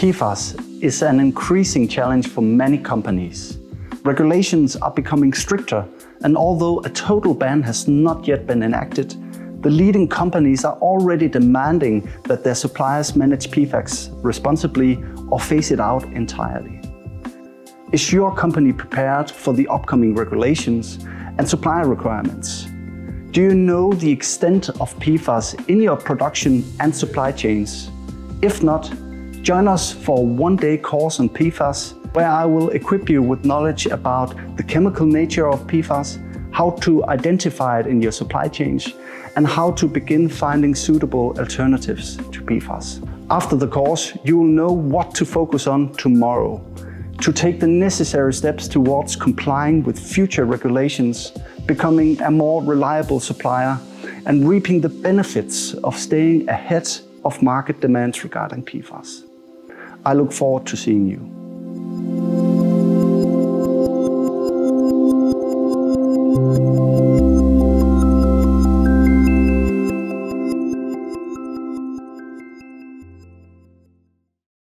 PFAS is an increasing challenge for many companies. Regulations are becoming stricter, and although a total ban has not yet been enacted, the leading companies are already demanding that their suppliers manage PFAS responsibly or phase it out entirely. Is your company prepared for the upcoming regulations and supplier requirements? Do you know the extent of PFAS in your production and supply chains? If not, join us for a one-day course on PFAS, where I will equip you with knowledge about the chemical nature of PFAS, how to identify it in your supply chains, and how to begin finding suitable alternatives to PFAS. After the course, you will know what to focus on tomorrow to take the necessary steps towards complying with future regulations, becoming a more reliable supplier, and reaping the benefits of staying ahead of market demands regarding PFAS. I look forward to seeing you.